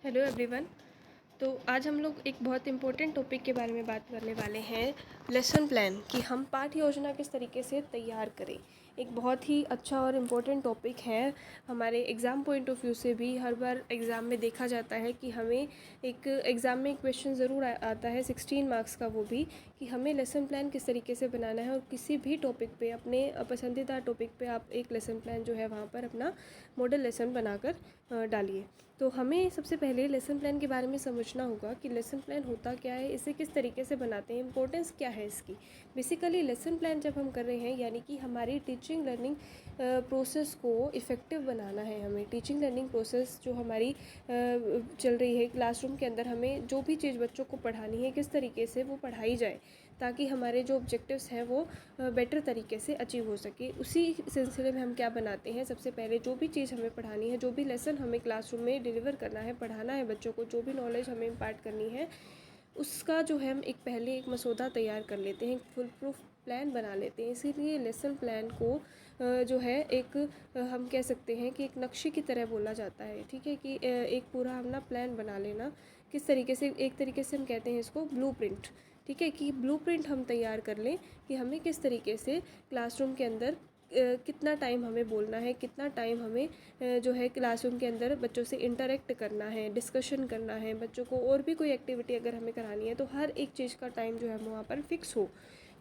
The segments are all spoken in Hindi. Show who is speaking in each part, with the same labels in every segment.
Speaker 1: Hello everyone. तो आज हम लोग एक बहुत इम्पोर्टेंट टॉपिक के बारे में बात करने वाले हैं, लेसन प्लान, कि हम पाठ्य योजना किस तरीके से तैयार करें। एक बहुत ही अच्छा और इम्पोर्टेंट टॉपिक है। हमारे एग्ज़ाम पॉइंट ऑफ व्यू से भी हर बार एग्ज़ाम में देखा जाता है कि हमें एक एग्ज़ाम में एक क्वेश्चन ज़रूर आता है 16 मार्क्स का, वो भी कि हमें लेसन प्लान किस तरीके से बनाना है। और किसी भी टॉपिक पे, अपने पसंदीदा टॉपिक पे आप एक लेसन प्लान जो है वहाँ पर अपना मॉडल लेसन बनाकर डालिए। तो हमें सबसे पहले लेसन प्लान के बारे में समझना होगा कि लेसन प्लान होता क्या है, इसे किस तरीके से बनाते हैं, इंपॉर्टेंस क्या है इसकी। बेसिकली लेसन प्लान जब हम कर रहे हैं, यानी कि हमारी टीचिंग लर्निंग प्रोसेस को इफ़ेक्टिव बनाना है। हमें टीचिंग लर्निंग प्रोसेस जो हमारी चल रही है क्लासरूम के अंदर, हमें जो भी चीज़ बच्चों को पढ़ानी है किस तरीके से वो पढ़ाई जाए, ताकि हमारे जो ऑब्जेक्टिव्स हैं वो बेटर तरीके से अचीव हो सके। उसी सिलसिले में हम क्या बनाते हैं, सबसे पहले जो भी चीज़ हमें पढ़ानी है, जो भी लेसन हमें क्लासरूम में डिलीवर करना है, पढ़ाना है बच्चों को, जो भी नॉलेज हमें इम्पार्ट करनी है, उसका जो है हम पहले एक मसौदा तैयार कर लेते हैं, फुल प्रूफ प्लान बना लेते हैं। इसीलिए लेसन प्लान को जो है एक हम कह सकते हैं कि एक नक्शे की तरह बोला जाता है। ठीक है, कि एक पूरा अपना प्लान बना लेना किस तरीके से, एक तरीके से हम कहते हैं इसको ब्लूप्रिंट। ठीक है, कि ब्लूप्रिंट हम तैयार कर लें कि हमें किस तरीके से क्लासरूम के अंदर कितना टाइम हमें बोलना है, कितना टाइम हमें जो है क्लासरूम के अंदर बच्चों से इंटरेक्ट करना है, डिस्कशन करना है, बच्चों को और भी कोई एक्टिविटी अगर हमें करानी है तो हर एक चीज़ का टाइम जो है वहाँ पर फिक्स हो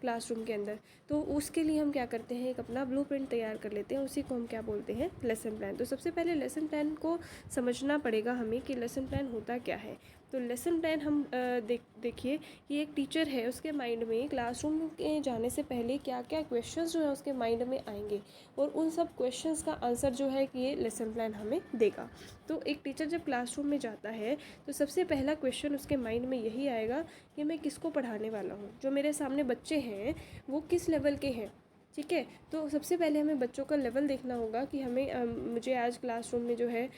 Speaker 1: क्लासरूम के अंदर। तो उसके लिए हम क्या करते हैं, एक अपना ब्लूप्रिंट तैयार कर लेते हैं, उसी को हम क्या बोलते हैं, लेसन प्लान। तो सबसे पहले लेसन प्लान को समझना पड़ेगा हमें कि लेसन प्लान होता क्या है। तो लेसन प्लान हम देखिए कि एक टीचर है, उसके माइंड में क्लासरूम के जाने से पहले क्या क्या क्वेश्चंस जो है उसके माइंड में आएंगे, और उन सब क्वेश्चंस का आंसर जो है कि ये लेसन प्लान हमें देगा। तो एक टीचर जब क्लासरूम में जाता है तो सबसे पहला क्वेश्चन उसके माइंड में यही आएगा कि मैं किसको पढ़ाने वाला हूँ, जो मेरे सामने बच्चे हैं वो किस लेवल के हैं। ठीक है, तो सबसे पहले हमें बच्चों का लेवल देखना होगा कि हमें मुझे आज क्लासरूम में जो है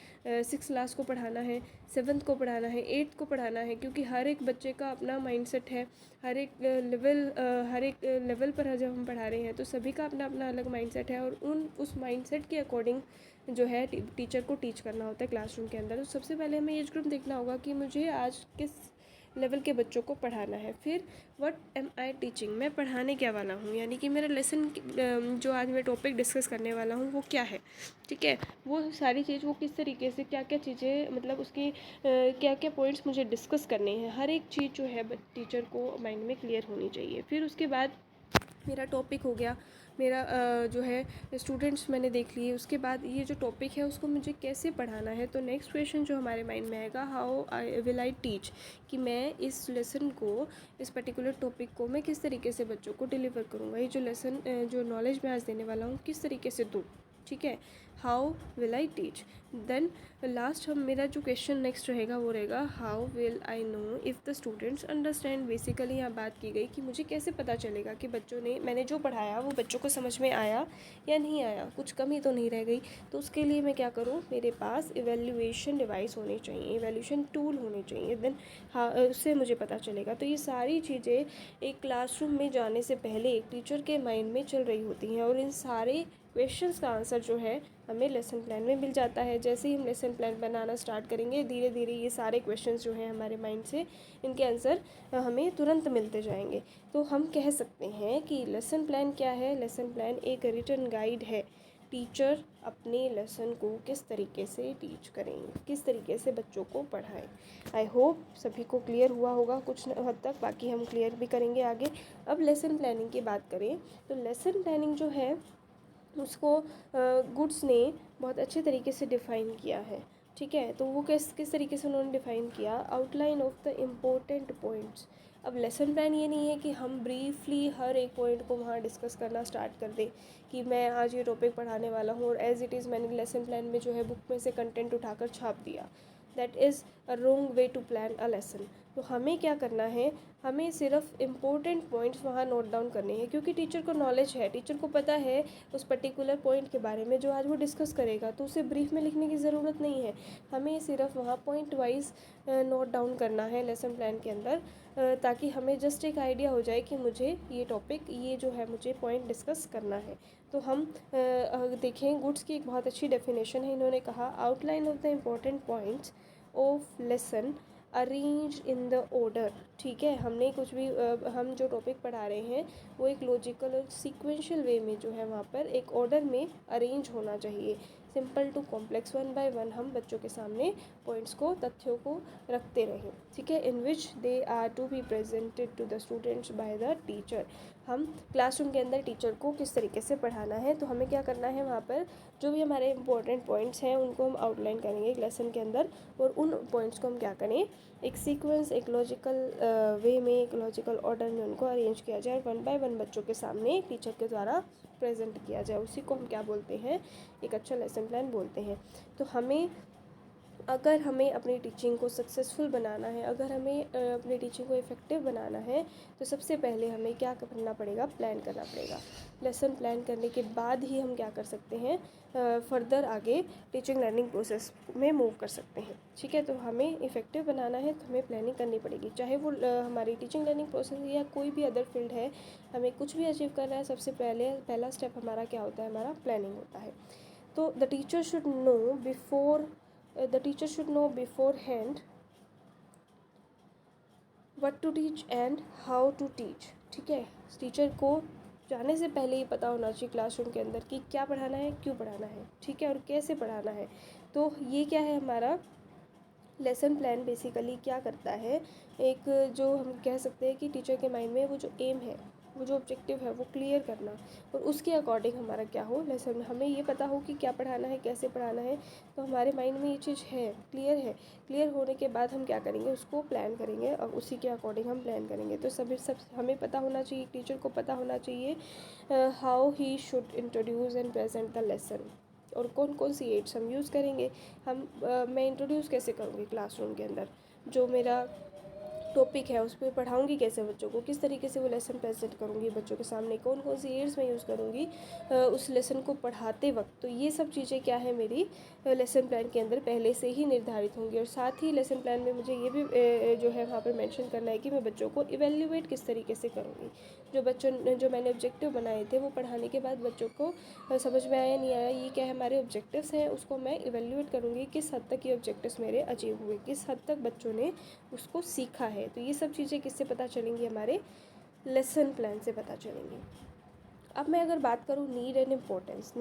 Speaker 1: 6 क्लास को पढ़ाना है, 7th को पढ़ाना है, 8th को पढ़ाना है, क्योंकि हर एक बच्चे का अपना माइंडसेट है। हर एक लेवल पर जब हम पढ़ा रहे हैं तो सभी का अपना अपना अलग माइंडसेट है, और उस माइंडसेट के अकॉर्डिंग जो है टीचर को टीच करना होता है क्लासरूम के अंदर। तो सबसे पहले हमें एज ग्रुप देखना होगा कि मुझे आज किस लेवल के बच्चों को पढ़ाना है। फिर व्हाट एम आई टीचिंग, मैं पढ़ाने क्या वाला हूँ, यानी कि मेरा लेसन जो आज मैं टॉपिक डिस्कस करने वाला हूँ वो क्या है। ठीक है, वो सारी चीज़, वो किस तरीके से, क्या क्या चीज़ें, मतलब उसकी क्या क्या पॉइंट्स मुझे डिस्कस करने हैं, हर एक चीज़ जो है टीचर को माइंड में क्लियर होनी चाहिए। फिर उसके बाद मेरा टॉपिक हो गया, मेरा जो है स्टूडेंट्स मैंने देख लिए, उसके बाद ये जो टॉपिक है उसको मुझे कैसे पढ़ाना है। तो नेक्स्ट क्वेश्चन जो हमारे माइंड में आएगा, how I will I teach, कि मैं इस लेसन को, इस पर्टिकुलर टॉपिक को मैं किस तरीके से बच्चों को डिलीवर करूँगा, ये जो लेसन जो नॉलेज मैं आज देने वाला हूँ किस तरीके से दूँ। ठीक है, how will I teach. Then last हम, मेरा जो क्वेश्चन नेक्स्ट रहेगा वो रहेगा, how will I know if the students understand. Basically यहाँ बात की गई कि मुझे कैसे पता चलेगा कि बच्चों ने, मैंने जो पढ़ाया वो बच्चों को समझ में आया या नहीं आया, कुछ कमी तो नहीं रह गई। तो उसके लिए मैं क्या करूँ, मेरे पास इवेल्युएशन डिवाइस होनी चाहिए, इवेल्यूशन टूल होने चाहिए। देन हाँ, उससे मुझे पता चलेगा। तो ये सारी चीज़ें एक क्लासरूम में जाने से पहले एक टीचर के माइंड में चल रही होती हैं, और इन सारे क्वेश्चंस का आंसर जो है हमें लेसन प्लान में मिल जाता है। जैसे ही हम लेसन प्लान बनाना स्टार्ट करेंगे, धीरे धीरे ये सारे क्वेश्चंस जो हैं हमारे माइंड से, इनके आंसर हमें तुरंत मिलते जाएंगे। तो हम कह सकते हैं कि लेसन प्लान क्या है, लेसन प्लान एक रिटन गाइड है, टीचर अपने लेसन को किस तरीके से टीच करेंगे, किस तरीके से बच्चों को पढ़ाएं। आई होप सभी को क्लियर हुआ होगा कुछ हद तक, बाकी हम क्लियर भी करेंगे आगे। अब लेसन प्लानिंग की बात करें तो लेसन प्लानिंग जो है उसको गुड्स ने बहुत अच्छे तरीके से डिफ़ाइन किया है। ठीक है, तो वो किस किस तरीके से उन्होंने डिफ़ाइन किया, outline of the important points. अब लेसन प्लान ये नहीं है कि हम ब्रीफली हर एक पॉइंट को वहाँ डिस्कस करना स्टार्ट कर दें कि मैं आज ये टॉपिक पढ़ाने वाला हूँ और एज़ इट इज़ मैंने लेसन प्लान में जो है बुक में से कंटेंट उठाकर छाप दिया। That is a wrong way to plan a lesson. तो हमें क्या करना है, हमें सिर्फ इम्पोर्टेंट पॉइंट्स वहाँ नोट डाउन करने हैं, क्योंकि टीचर को नॉलेज है, टीचर को पता है उस पर्टिकुलर पॉइंट के बारे में जो आज वो डिस्कस करेगा, तो उसे ब्रीफ में लिखने की ज़रूरत नहीं है। हमें सिर्फ वहाँ पॉइंट वाइज नोट डाउन करना है लेसन प्लान के अंदर, ताकि हमें जस्ट एक आइडिया हो जाए कि मुझे ये टॉपिक, ये जो है मुझे पॉइंट डिस्कस करना है। तो हम देखें, गुड्स की एक बहुत अच्छी डेफिनेशन है। इन्होंने कहा, outline of the important points of lesson arrange in the order. ठीक है, हमने कुछ भी हम जो टॉपिक पढ़ा रहे हैं वो एक लॉजिकल और सीक्वेंशियल वे में जो है वहाँ पर एक ऑर्डर में अरेंज होना चाहिए। Simple to complex, one by one हम बच्चों के सामने पॉइंट्स को, तथ्यों को रखते रहें। ठीक है, in which they are to be presented to the students by the teacher. हम क्लासरूम के अंदर टीचर को किस तरीके से पढ़ाना है, तो हमें क्या करना है, वहाँ पर जो भी हमारे इंपॉर्टेंट पॉइंट्स हैं उनको हम आउटलाइन करेंगे एक लेसन के अंदर, और उन पॉइंट्स को हम क्या करें, एक सीक्वेंस, एक लॉजिकल वे में, एक लॉजिकल ऑर्डर में उनको अरेंज किया जाए, वन बाय वन बच्चों के सामने टीचर के द्वारा प्रेजेंट किया जाए। उसी को हम क्या बोलते हैं, एक अच्छा लेसन प्लान बोलते हैं। तो अगर हमें अपनी टीचिंग को सक्सेसफुल बनाना है, अगर हमें अपनी टीचिंग को इफ़ेक्टिव बनाना है, तो सबसे पहले हमें क्या करना पड़ेगा, प्लान करना पड़ेगा। लेसन प्लान करने के बाद ही हम क्या कर सकते हैं, फर्दर आगे टीचिंग लर्निंग प्रोसेस में मूव कर सकते हैं। ठीक है, तो हमें इफ़ेक्टिव बनाना है तो हमें प्लानिंग करनी पड़ेगी, चाहे वो हमारी टीचिंग लर्निंग प्रोसेस या कोई भी अदर फील्ड है। हमें कुछ भी अचीव करना है, सबसे पहला स्टेप हमारा क्या होता है, हमारा प्लानिंग होता है। तो the teacher should know beforehand what to teach and how to teach। ठीक है, टीचर को जाने से पहले ही पता होना चाहिए क्लासरूम के अंदर कि क्या पढ़ाना है, क्यों पढ़ाना है, ठीक है, और कैसे पढ़ाना है। तो ये क्या है, हमारा लेसन प्लान बेसिकली क्या करता है, एक जो हम कह सकते हैं कि टीचर के माइंड में वो जो एम है, वो जो ऑब्जेक्टिव है वो क्लियर करना, और उसके अकॉर्डिंग हमारा क्या हो, लेसन, हमें ये पता हो कि क्या पढ़ाना है, कैसे पढ़ाना है। तो हमारे माइंड में ये चीज़ है, क्लियर होने के बाद हम क्या करेंगे, उसको प्लान करेंगे और उसी के अकॉर्डिंग हम प्लान करेंगे। तो सब हमें पता होना चाहिए, टीचर को पता होना चाहिए how he should introduce and present the lesson, और कौन कौन सी एड्स हम यूज़ करेंगे। मैं इंट्रोड्यूस कैसे करूँगी क्लासरूम के अंदर, जो मेरा टॉपिक है उस पर पढ़ाऊँगी कैसे बच्चों को, किस तरीके से वो लेसन प्रेजेंट करूँगी बच्चों के सामने, कौन कौन सी एड्स मैं यूज़ करूँगी उस लेसन को पढ़ाते वक्त। तो ये सब चीज़ें क्या है, मेरी लेसन प्लान के अंदर पहले से ही निर्धारित होंगी। और साथ ही लेसन प्लान में मुझे ये भी जो है वहाँ पर मेंशन करना है कि मैं बच्चों को इवेल्युएट किस तरीके से करूँगी। जो मैंने ऑब्जेक्टिव बनाए थे वो पढ़ाने के बाद बच्चों को समझ में आया नहीं आया, ये क्या है, हमारे ऑब्जेक्टिव्स हैं, उसको मैं इवेल्युएट करूँगी किस हद तक ये ऑब्जेक्टिव्स मेरे अचीव हुए, किस हद तक बच्चों ने उसको सीखा है। तो ये सब चीज़ें किससे पता चलेंगी, हमारे लेसन प्लान से पता चलेंगी। अब मैं अगर बात करूँ नीड एंड इम्पोर्टेंस,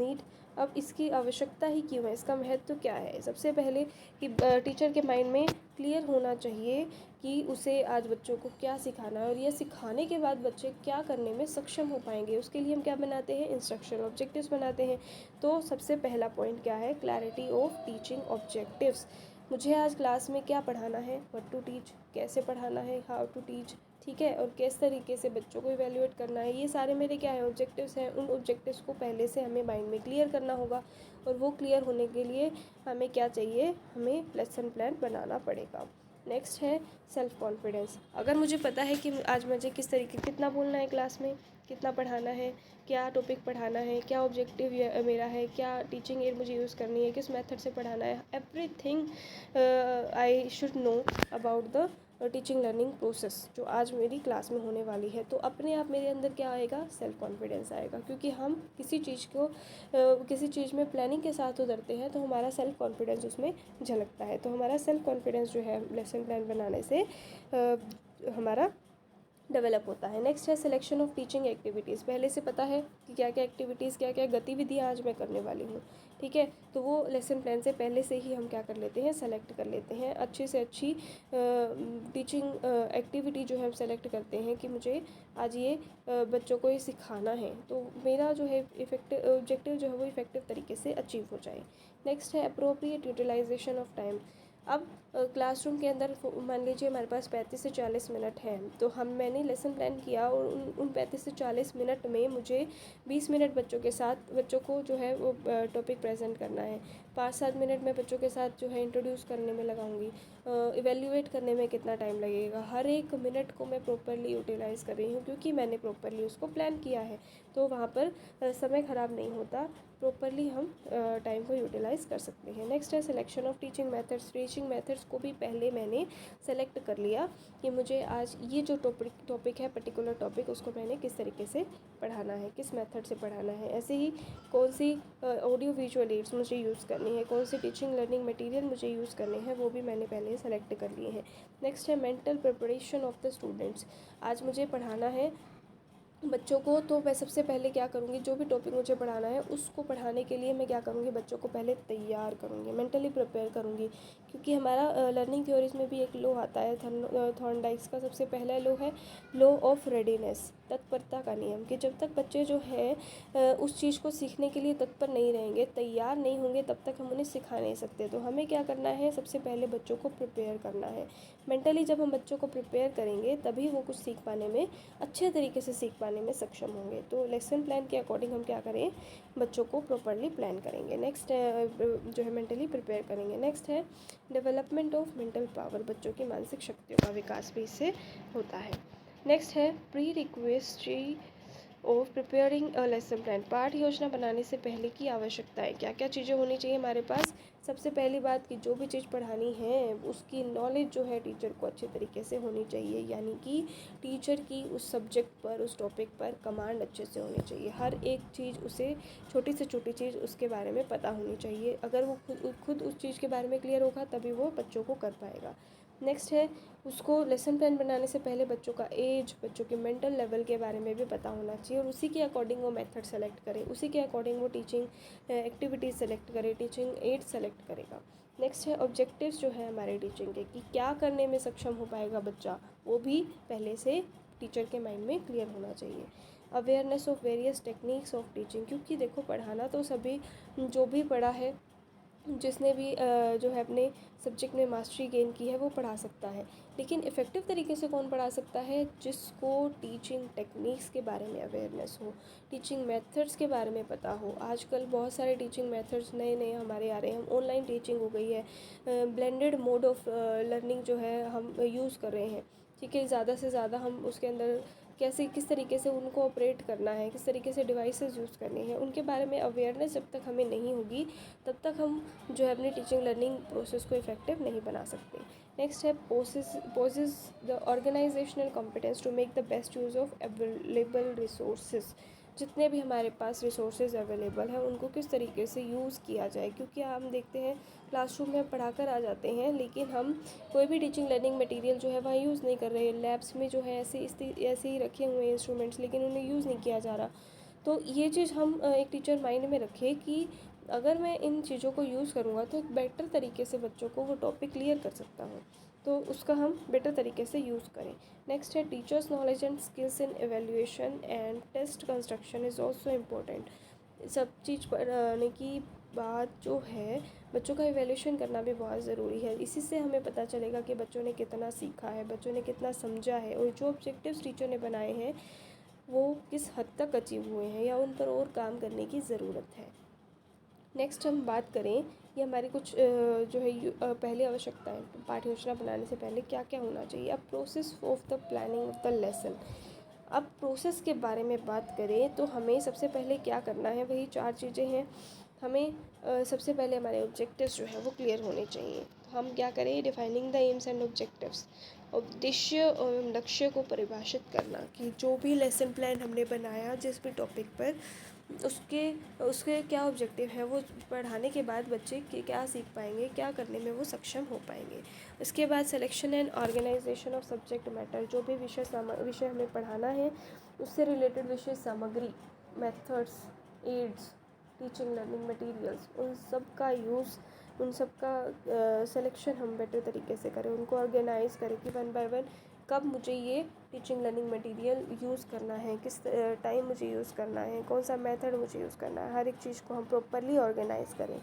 Speaker 1: अब इसकी आवश्यकता ही क्यों है, इसका महत्व क्या है। सबसे पहले कि टीचर के माइंड में क्लियर होना चाहिए कि उसे आज बच्चों को क्या सिखाना है, और यह सिखाने के बाद बच्चे क्या करने में सक्षम हो पाएंगे। उसके लिए हम क्या बनाते हैं, इंस्ट्रक्शन ऑब्जेक्टिव्स बनाते हैं। तो सबसे पहला पॉइंट क्या है, क्लैरिटी ऑफ टीचिंग ऑब्जेक्टिव्स। मुझे आज क्लास में क्या पढ़ाना है, व्हाट टू टीच, कैसे पढ़ाना है, हाउ टू टीच, ठीक है, और किस तरीके से बच्चों को इवेल्युएट करना है। ये सारे मेरे क्या है, ऑब्जेक्टिव्स हैं। उन ऑब्जेक्टिव्स को पहले से हमें माइंड में क्लियर करना होगा, और वो क्लियर होने के लिए हमें क्या चाहिए, हमें लेसन प्लान बनाना पड़ेगा। नेक्स्ट है सेल्फ कॉन्फिडेंस। अगर मुझे पता है कि आज मुझे किस तरीके, कितना बोलना है क्लास में, कितना पढ़ाना है, क्या टॉपिक पढ़ाना है, क्या ऑब्जेक्टिव मेरा है, क्या टीचिंग एड मुझे यूज़ करनी है, किस मेथड से पढ़ाना है, everything I should know about the teaching learning process जो आज मेरी क्लास में होने वाली है। तो अपने आप मेरे अंदर क्या आएगा, सेल्फ कॉन्फिडेंस आएगा, क्योंकि हम किसी चीज़ में प्लानिंग के साथ उतरते हैं तो हमारा सेल्फ कॉन्फिडेंस उसमें झलकता है। तो हमारा सेल्फ कॉन्फिडेंस जो है लेसन प्लान बनाने से हमारा डेवलप होता है। नेक्स्ट है सिलेक्शन ऑफ टीचिंग एक्टिविटीज़। पहले से पता है कि क्या क्या एक्टिविटीज़, क्या क्या गतिविधियाँ आज मैं करने वाली हूँ, ठीक है, तो वो लेसन प्लान से पहले से ही हम क्या कर लेते हैं, सेलेक्ट कर लेते हैं। अच्छी से अच्छी टीचिंग एक्टिविटी जो है हम सेलेक्ट करते हैं कि मुझे आज ये बच्चों को ये सिखाना है, तो मेरा जो है इफेक्टिव ऑब्जेक्टिव जो है वो इफेक्टिव तरीके से अचीव हो जाए। नेक्स्ट है अप्रोप्रिएट यूटिलाइजेशन ऑफ टाइम। अब क्लासरूम के अंदर मान लीजिए हमारे पास 35 से 40 मिनट हैं, तो मैंने लेसन प्लान किया और उन 35 से 40 मिनट में मुझे 20 मिनट बच्चों को जो है वो टॉपिक प्रेजेंट करना है। 5-7 मिनट में बच्चों के साथ जो है इंट्रोड्यूस करने में लगाऊंगी। इवेल्युएट करने में कितना टाइम लगेगा, हर एक मिनट को मैं प्रॉपरली यूटिलाइज़ कर रही हूँ क्योंकि मैंने प्रॉपरली उसको प्लान किया है। तो वहाँ पर समय ख़राब नहीं होता, प्रॉपरली हम टाइम को यूटिलाइज़ कर सकते हैं। नेक्स्ट है सिलेक्शन ऑफ टीचिंग मेथड्स को भी पहले मैंने सेलेक्ट कर लिया कि मुझे आज ये जो टॉपिक है, पर्टिकुलर टॉपिक, उसको मैंने किस तरीके से पढ़ाना है, किस मेथड से पढ़ाना है। ऐसे ही कौन सी ऑडियो विजुअल एड्स मुझे यूज़ करनी करनी है, कौन से टीचिंग लर्निंग मटेरियल मुझे यूज़ करने हैं वो भी मैंने पहले सेलेक्ट कर लिए हैं। नेक्स्ट है mental preparation of the students. आज मुझे पढ़ाना है बच्चों को, तो मैं सबसे पहले क्या करूँगी, जो भी टॉपिक मुझे पढ़ाना है उसको पढ़ाने के लिए मैं क्या करूँगी, बच्चों को पहले तैयार करूँगी, मेंटली प्रिपेयर करूँगी। क्योंकि हमारा लर्निंग थ्योरीज में भी एक लॉ आता है थॉर्नडाइक्स का। सबसे पहला लॉ है लॉ ऑफ रेडीनेस, तत्परता का नियम, कि जब तक बच्चे जो है उस चीज़ को सीखने के लिए तत्पर नहीं रहेंगे, तैयार नहीं होंगे, तब तक हम उन्हें सिखा नहीं सकते। तो हमें क्या करना है, सबसे पहले बच्चों को प्रिपेयर करना है मेंटली। जब हम बच्चों को प्रिपेयर करेंगे तभी वो कुछ सीख पाने में, अच्छे तरीके से सीख पाने में सक्षम होंगे। तो लेसन प्लान के अकॉर्डिंग हम क्या करें, बच्चों को प्रॉपरली प्लान करेंगे। नेक्स्ट जो है मेंटली प्रिपेयर करेंगे। नेक्स्ट है डेवलपमेंट ऑफ मेंटल पावर, बच्चों की मानसिक शक्तियों का विकास भी इससे होता है। नेक्स्ट है pre requisite of preparing a lesson plan, पाठ योजना बनाने से पहले की आवश्यकताएं, क्या क्या चीज़ें होनी चाहिए हमारे पास। सबसे पहली बात कि जो भी चीज़ पढ़ानी है उसकी नॉलेज जो है टीचर को अच्छे तरीके से होनी चाहिए, यानी कि टीचर की उस सब्जेक्ट पर, उस टॉपिक पर कमांड अच्छे से होनी चाहिए। हर एक चीज़ उसे, छोटी से छोटी चीज़ उसके बारे में पता होनी चाहिए। अगर वो खुद उस चीज़ के बारे में क्लियर होगा तभी वो बच्चों को कर पाएगा। नेक्स्ट है उसको लेसन प्लान बनाने से पहले बच्चों का एज, बच्चों के मेंटल लेवल के बारे में भी पता होना चाहिए, और उसी के अकॉर्डिंग वो मेथड सेलेक्ट करे, उसी के अकॉर्डिंग वो टीचिंग एक्टिविटीज़ सेलेक्ट करे, टीचिंग एड सेलेक्ट करेगा। नेक्स्ट है ऑब्जेक्टिव्स जो है हमारे टीचिंग के, कि क्या करने में सक्षम हो पाएगा बच्चा, वो भी पहले से टीचर के माइंड में क्लियर होना चाहिए। Awareness of various techniques of teaching, क्योंकि देखो पढ़ाना तो सभी, जो भी पढ़ा है, जिसने भी जो है अपने सब्जेक्ट में मास्टरी गेन की है वो पढ़ा सकता है, लेकिन इफ़ेक्टिव तरीके से कौन पढ़ा सकता है, जिसको टीचिंग टेक्निक्स के बारे में अवेयरनेस हो, टीचिंग मेथड्स के बारे में पता हो। आजकल बहुत सारे टीचिंग मेथड्स नए नए हमारे आ रहे हैं, ऑनलाइन टीचिंग हो गई है, ब्लेंडेड मोड ऑफ लर्निंग जो है हम यूज़ कर रहे हैं, ठीक है। ज़्यादा से ज़्यादा हम उसके अंदर कैसे, किस तरीके से उनको ऑपरेट करना है, किस तरीके से डिवाइसेस यूज़ करने हैं, उनके बारे में अवेयरनेस जब तक हमें नहीं होगी तब तक हम जो है अपनी टीचिंग लर्निंग प्रोसेस को इफेक्टिव नहीं बना सकते। नेक्स्ट है poses the organisational competence to make the best use of available resources, जितने भी हमारे पास रिसोर्सेज अवेलेबल हैं उनको किस तरीके से यूज़ किया जाए। क्योंकि हम देखते हैं क्लासरूम में पढ़ा कर आ जाते हैं, लेकिन हम कोई भी टीचिंग लर्निंग मटेरियल जो है वहाँ यूज़ नहीं कर रहे। लैब्स में जो है ऐसे ही रखे हुए हैं इंस्ट्रूमेंट्स, लेकिन उन्हें यूज़ नहीं किया जा रहा। तो ये चीज़ हम एक टीचर माइंड में रखें कि अगर मैं इन चीज़ों को यूज़ करूँगा तो एक बेटर तरीके से बच्चों को वो टॉपिक क्लियर कर सकता हूँ, तो उसका हम बेटर तरीके से यूज़ करें। नेक्स्ट है teachers knowledge and skills in evaluation and test construction is also important. सब चीज़ पढ़ाने की बात जो है, बच्चों का इवैल्यूएशन करना भी बहुत ज़रूरी है। इसी से हमें पता चलेगा कि बच्चों ने कितना सीखा है, बच्चों ने कितना समझा है, और जो ऑब्जेक्टिव्स टीचर ने बनाए हैं वो किस हद तक अचीव हुए हैं या उन पर और काम करने की ज़रूरत है। नेक्स्ट हम बात करें, ये हमारी कुछ जो है पहली आवश्यकताएं, पाठ्य योजना बनाने से पहले क्या क्या होना चाहिए। अब process of the planning of the lesson, अब प्रोसेस के बारे में बात करें तो हमें सबसे पहले क्या करना है, वही 4 चीज़ें हैं। हमें सबसे पहले हमारे ऑब्जेक्टिव्स जो है वो क्लियर होने चाहिए। तो हम क्या करें, defining the AIIMS and objectives, उद्देश्य और लक्ष्य को परिभाषित करना, कि जो भी लेसन प्लान हमने बनाया जिस भी टॉपिक पर, उसके उसके क्या ऑब्जेक्टिव है, वो पढ़ाने के बाद बच्चे क्या सीख पाएंगे, क्या करने में वो सक्षम हो पाएंगे। उसके बाद selection and organisation of subject matter, जो भी विषय हमें पढ़ाना है उससे रिलेटेड विषय सामग्री, methods, aids, teaching learning materials, उन सब का यूज़, उन सब का सिलेक्शन हम बेटर तरीके से करें, उनको ऑर्गेनाइज़ करें कि वन बाय वन कब मुझे ये टीचिंग लर्निंग मटेरियल यूज़ करना है, किस टाइम मुझे यूज़ करना है, कौन सा मेथड मुझे यूज़ करना है, हर एक चीज़ को हम प्रॉपरली ऑर्गेनाइज़ करें।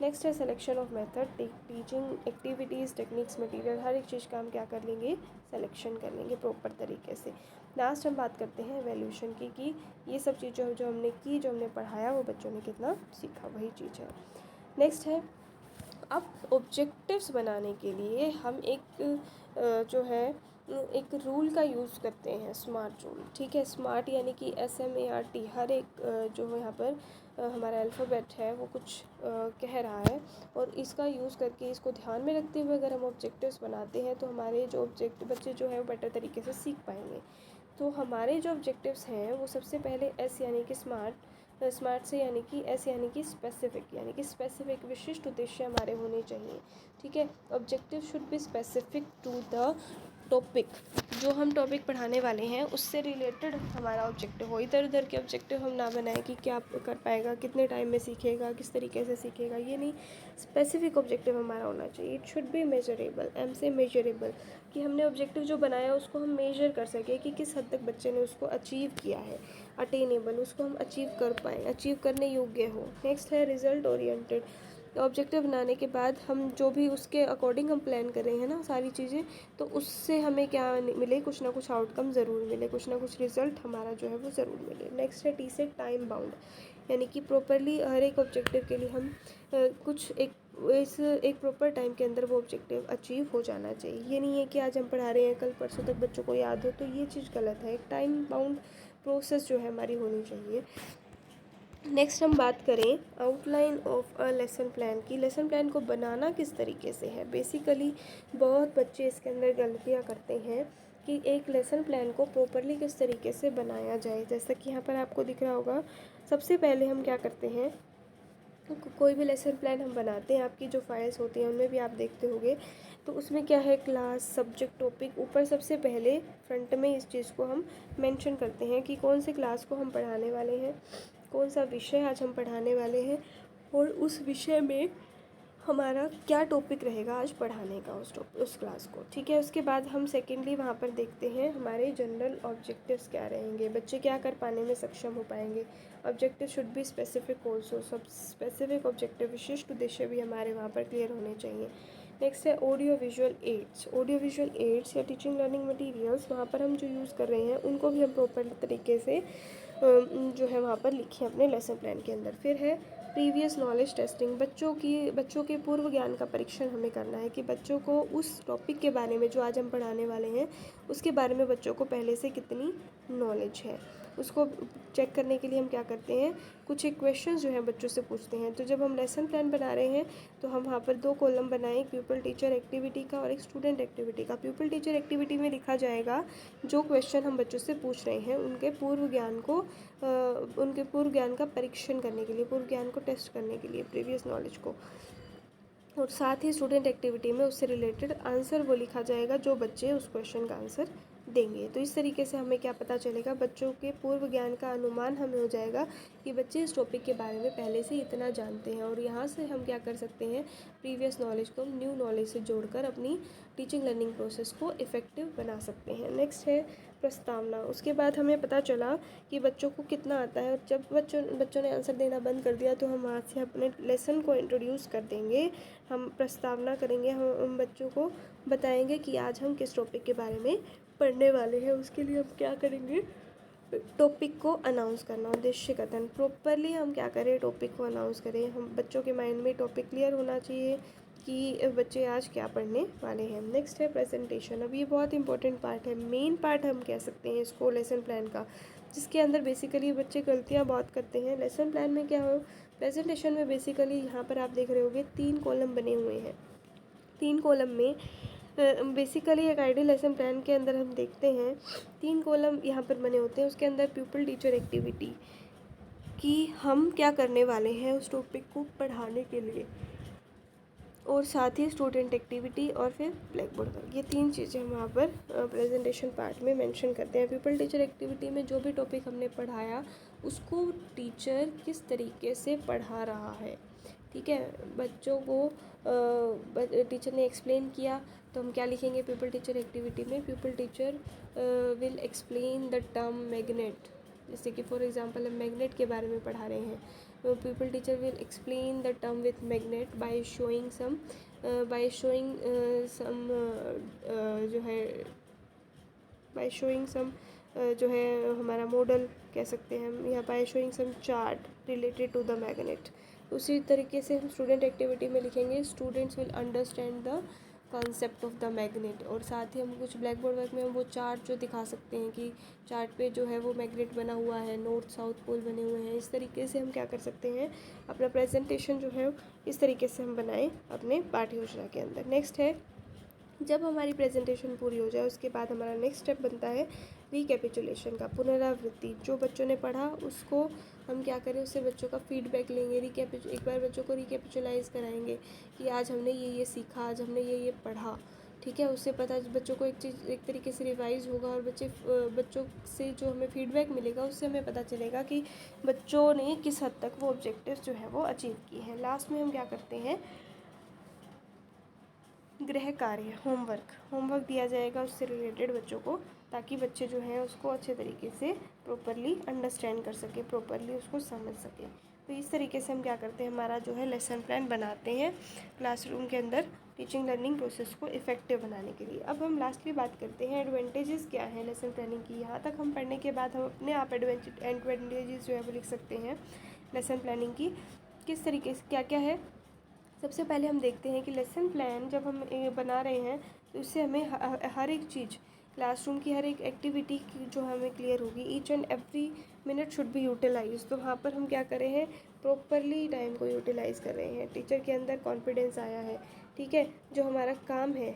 Speaker 1: नेक्स्ट है selection of method, teaching activities, techniques, material, हर एक चीज़ का हम क्या कर लेंगे, सिलेक्शन कर लेंगे प्रॉपर तरीके से। लास्ट हम बात करते हैं एवेल्यूशन की, कि ये सब चीज़ें जो हमने की, जो हमने पढ़ाया, वो बच्चों ने कितना सीखा, वही चीज़ है। नेक्स्ट है, अब ऑब्जेक्टिव्स बनाने के लिए हम एक जो है एक रूल का यूज़ करते हैं, स्मार्ट रूल, ठीक है। स्मार्ट यानी कि SMART, हर एक जो यहाँ पर हमारा अल्फ़ाबेट है वो कुछ कह रहा है, और इसका यूज़ करके, इसको ध्यान में रखते हुए अगर हम ऑब्जेक्टिव्स बनाते हैं तो हमारे जो बच्चे जो है वो बेटर तरीके से सीख पाएंगे। तो हमारे जो ऑब्जेक्टिव्स हैं वो सबसे पहले S यानी कि स्मार्ट, स्मार्ट से यानी कि एस यानी कि स्पेसिफिक विशिष्ट उद्देश्य हमारे होने चाहिए। ठीक है, objective should be specific to the topic, जो हम टॉपिक पढ़ाने वाले हैं उससे रिलेटेड हमारा ऑब्जेक्टिव हो। इधर उधर के ऑब्जेक्टिव हम ना बनाएं कि क्या कर पाएगा, कितने टाइम में सीखेगा, किस तरीके से सीखेगा, ये नहीं। स्पेसिफिक ऑब्जेक्टिव हमारा होना चाहिए। It should be measurable, M से मेजरेबल, कि हमने ऑब्जेक्टिव जो बनाया उसको हम मेजर कर सकें कि किस हद तक बच्चे ने उसको अचीव किया है। अटेनेबल, उसको हम अचीव कर पाएँ, अचीव करने योग्य हो। नेक्स्ट है रिजल्ट ओरिएंटेड। ऑब्जेक्टिव बनाने के बाद हम जो भी उसके अकॉर्डिंग हम प्लान कर रहे हैं ना सारी चीज़ें, तो उससे हमें क्या मिले, कुछ ना कुछ आउटकम ज़रूर मिले, कुछ ना कुछ रिजल्ट हमारा जो है वो ज़रूर मिले। नेक्स्ट है टी से टाइम बाउंड, यानी कि प्रॉपरली हर एक ऑब्जेक्टिव के लिए हम कुछ एक प्रॉपर टाइम के अंदर वो ऑब्जेक्टिव अचीव हो जाना चाहिए। ये नहीं है कि आज हम पढ़ा रहे हैं कल परसों तक बच्चों को याद हो, तो ये चीज़ गलत है। एक टाइम बाउंड प्रोसेस जो है हमारी होनी चाहिए। नेक्स्ट हम बात करें outline of a lesson plan की। लेसन प्लान को बनाना किस तरीके से है। बेसिकली बहुत बच्चे इसके अंदर गलतियाँ करते हैं कि एक लेसन प्लान को प्रॉपरली किस तरीके से बनाया जाए। जैसा कि यहाँ पर आपको दिख रहा होगा, सबसे पहले हम क्या करते हैं, कोई भी लेसन प्लान हम बनाते हैं, आपकी जो फाइल्स होती हैं उनमें भी आप देखते होंगे, तो उसमें क्या है, क्लास, सब्जेक्ट, टॉपिक, ऊपर सबसे पहले फ्रंट में इस चीज़ को हम मेंशन करते हैं कि कौन से क्लास को हम पढ़ाने वाले हैं, कौन सा विषय आज हम पढ़ाने वाले हैं, और उस विषय में हमारा क्या टॉपिक रहेगा आज पढ़ाने का उस क्लास को। ठीक है, उसके बाद हम सेकेंडली वहाँ पर देखते हैं हमारे जनरल ऑब्जेक्टिव्स क्या रहेंगे, बच्चे क्या कर पाने में सक्षम हो पाएंगे। Objective should be specific also, सब स्पेसिफिक ऑब्जेक्टिव, विशिष्ट उद्देश्य भी हमारे वहाँ पर क्लियर होने चाहिए। नेक्स्ट है audio visual aids. Audio visual aids या टीचिंग लर्निंग मटेरियल्स, वहाँ पर हम जो यूज़ कर रहे हैं उनको भी हम प्रॉपर तरीके से जो है वहाँ पर लिखें अपने लेसन प्लान के अंदर। फिर है प्रीवियस नॉलेज टेस्टिंग, बच्चों के पूर्व ज्ञान का परीक्षण हमें करना है कि बच्चों को उस टॉपिक के बारे में जो आज हम पढ़ाने वाले हैं उसके बारे में बच्चों को पहले से कितनी नॉलेज है। उसको चेक करने के लिए हम क्या करते हैं, कुछ एक क्वेश्चंस जो हैं बच्चों से पूछते हैं। तो जब हम लेसन प्लान बना रहे हैं तो हम वहाँ पर 2 कॉलम बनाएं, एक प्यूपल टीचर एक्टिविटी का और एक स्टूडेंट एक्टिविटी का। प्यूपल टीचर एक्टिविटी में लिखा जाएगा जो क्वेश्चन हम बच्चों से पूछ रहे हैं उनके पूर्व ज्ञान का परीक्षण करने के लिए, पूर्व ज्ञान को टेस्ट करने के लिए, प्रीवियस नॉलेज को। और साथ ही स्टूडेंट एक्टिविटी में उससे रिलेटेड आंसर वो लिखा जाएगा जो बच्चे उस क्वेश्चन का आंसर देंगे। तो इस तरीके से हमें क्या पता चलेगा, बच्चों के पूर्व ज्ञान का अनुमान हमें हो जाएगा कि बच्चे इस टॉपिक के बारे में पहले से इतना जानते हैं। और यहाँ से हम क्या कर सकते हैं, प्रीवियस नॉलेज को न्यू नॉलेज से जोड़कर अपनी टीचिंग लर्निंग प्रोसेस को इफ़ेक्टिव बना सकते हैं। नेक्स्ट है प्रस्तावना। उसके बाद हमें पता चला कि बच्चों को कितना आता है, और जब बच्चों ने आंसर देना बंद कर दिया तो हम वहाँ से अपने लेसन को इंट्रोड्यूस कर देंगे। हम प्रस्तावना करेंगे, हम बच्चों को बताएंगे कि आज हम किस टॉपिक के बारे में पढ़ने वाले हैं। उसके लिए हम क्या करेंगे, टॉपिक को अनाउंस करना, उद्देश्य कथन, प्रॉपरली हम क्या करें, टॉपिक को अनाउंस करें। हम बच्चों के माइंड में टॉपिक क्लियर होना चाहिए कि बच्चे आज क्या पढ़ने वाले हैं। नेक्स्ट है प्रेजेंटेशन। अब ये बहुत इंपॉर्टेंट पार्ट है, मेन पार्ट हम कह सकते हैं इसको लेसन प्लान का, जिसके अंदर बेसिकली बच्चे गलतियाँ बहुत करते हैं। लेसन प्लान में क्या हो, प्रेजेंटेशन में बेसिकली यहाँ पर आप देख रहे होंगे 3 कॉलम बने हुए हैं। 3 कॉलम में बेसिकली एक आइडियल लेसन प्लान के अंदर हम देखते हैं 3 कॉलम यहाँ पर बने होते हैं। उसके अंदर प्यूपल टीचर एक्टिविटी कि हम क्या करने वाले हैं उस टॉपिक को पढ़ाने के लिए, और साथ ही स्टूडेंट एक्टिविटी और फिर ब्लैक बोर्ड वर्क। ये 3 चीज़ें हम वहाँ पर प्रेजेंटेशन पार्ट में मेंशन करते हैं। पीपल टीचर एक्टिविटी में जो भी टॉपिक हमने पढ़ाया उसको टीचर किस तरीके से पढ़ा रहा है। ठीक है, बच्चों को टीचर ने एक्सप्लेन किया तो हम क्या लिखेंगे पीपल टीचर एक्टिविटी में, people teacher will explain the term magnet. जैसे कि फॉर एग्जांपल हम मैग्नेट के बारे में पढ़ा रहे हैं, तो people teacher will explain the term with magnet by showing some जो है बाय शोइंग सम जो है हमारा मॉडल कह सकते हैं हम, या by showing some chart related to the magnet. उसी तरीके से हम स्टूडेंट एक्टिविटी में लिखेंगे students will understand the concept of the magnet. और साथ ही हम कुछ ब्लैक बोर्ड वर्क में हम वो चार्ट जो दिखा सकते हैं कि चार्ट पे जो है वो मैग्नेट बना हुआ है, नॉर्थ साउथ पोल बने हुए हैं। इस तरीके से हम क्या कर सकते हैं, अपना प्रेजेंटेशन जो है इस तरीके से हम बनाएं अपने पाठ्य योजना के अंदर। नेक्स्ट है जब हमारी प्रेजेंटेशन पूरी हो जाए उसके बाद हमारा नेक्स्ट स्टेप बनता है रिकैपिचुलेशन का, पुनरावृत्ति। जो बच्चों ने पढ़ा उसको हम क्या करें, उससे बच्चों का फीडबैक लेंगे, एक बार बच्चों को रिकैपिचुलाइज कराएंगे कि आज हमने ये सीखा, आज हमने ये पढ़ा। ठीक है, उससे पता बच्चों को एक चीज़ एक तरीके से रिवाइज होगा, और बच्चों से जो हमें फीडबैक मिलेगा उससे हमें पता चलेगा कि बच्चों ने किस हद तक वो ऑब्जेक्टिव्स जो है वो अचीव किए हैं। लास्ट में हम क्या करते हैं, गृह कार्य, होमवर्क दिया जाएगा उससे रिलेटेड बच्चों को, ताकि बच्चे जो हैं उसको अच्छे तरीके से प्रॉपरली अंडरस्टैंड कर सके, प्रॉपरली उसको समझ सके। तो इस तरीके से हम क्या करते हैं, हमारा जो है लेसन प्लान बनाते हैं क्लासरूम के अंदर टीचिंग लर्निंग प्रोसेस को इफ़ेक्टिव बनाने के लिए। अब हम लास्टली बात करते हैं एडवांटेजेस क्या हैं लेसन प्लानिंग की। यहाँ तक हम पढ़ने के बाद हम अपने आप एडवांटेजेस जो है वो लिख सकते हैं लेसन प्लानिंग की, किस तरीके से क्या क्या है। सबसे पहले हम देखते हैं कि लेसन प्लान जब हम बना रहे हैं तो इससे हमें हर एक चीज़, क्लासरूम की हर एक एक्टिविटी की जो हमें क्लियर होगी। Each and every minute should be utilise. तो वहाँ पर हम क्या कर रहे हैं, प्रॉपरली टाइम को यूटिलाइज़ कर रहे हैं। टीचर के अंदर कॉन्फिडेंस आया है। ठीक है, जो हमारा काम है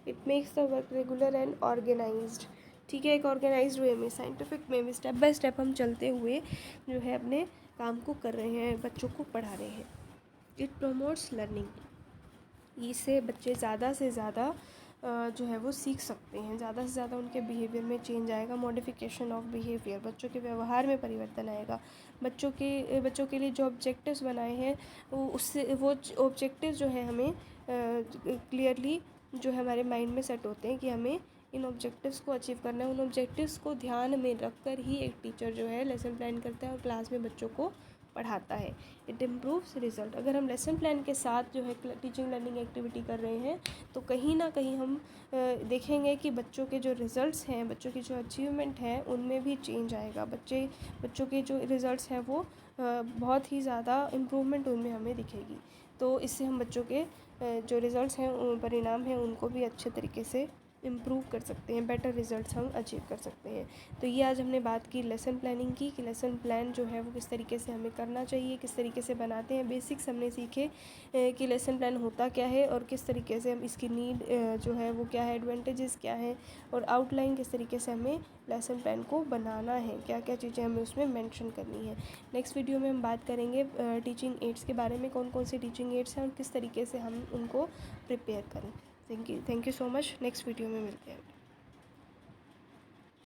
Speaker 1: it makes the work regular and organised. ठीक है, एक ऑर्गेनाइज्ड वे में, साइंटिफिक वे में, स्टेप बाय स्टेप हम चलते हुए जो है अपने काम को कर रहे हैं, बच्चों को पढ़ा रहे हैं। It promotes learning. इससे बच्चे ज़्यादा से ज़्यादा जो है वो सीख सकते हैं, ज़्यादा से ज़्यादा उनके बिहेवियर में चेंज आएगा, मॉडिफिकेशन ऑफ बिहेवियर, बच्चों के व्यवहार में परिवर्तन आएगा। बच्चों के लिए जो ऑब्जेक्टिव्स बनाए हैं वो ऑब्जेक्टिव जो है हमें क्लियरली जो है हमारे माइंड में सेट होते हैं कि हमें इन ऑब्जेक्टिव्स को अचीव करना है। उन ऑब्जेक्टिव्स को ध्यान में रख कर ही एक टीचर जो है लेसन प्लान करता है और क्लास में बच्चों को पढ़ाता है। It improves result. अगर हम लेसन प्लान के साथ जो है टीचिंग लर्निंग एक्टिविटी कर रहे हैं तो कहीं ना कहीं हम देखेंगे कि बच्चों के जो रिज़ल्ट्स हैं, बच्चों की जो अचीवमेंट है उनमें भी चेंज आएगा। बच्चों के जो रिज़ल्ट्स हैं वो बहुत ही ज़्यादा इम्प्रूवमेंट उनमें हमें दिखेगी। तो इससे हम बच्चों के जो रिज़ल्ट्स हैं, परिणाम हैं, उनको भी अच्छे तरीके से इम्प्रूव कर सकते हैं, बेटर रिजल्ट्स हम अचीव कर सकते हैं। तो ये आज हमने बात की लेसन प्लानिंग की, कि लेसन प्लान जो है वो किस तरीके से हमें करना चाहिए, किस तरीके से बनाते हैं। बेसिक्स हमने सीखे कि लेसन प्लान होता क्या है और किस तरीके से हम इसकी नीड जो है वो क्या है, एडवांटेजेस क्या है, और आउटलाइन किस तरीके से हमें लेसन प्लान को बनाना है, क्या क्या चीज़ें हमें उसमें मेंशन करनी है। नेक्स्ट वीडियो में हम बात करेंगे टीचिंग एड्स के बारे में, कौन कौन सी टीचिंग एड्स हैं और किस तरीके से हम उनको प्रिपेयर करें। Thank you so much. Next video में मिलते हैं।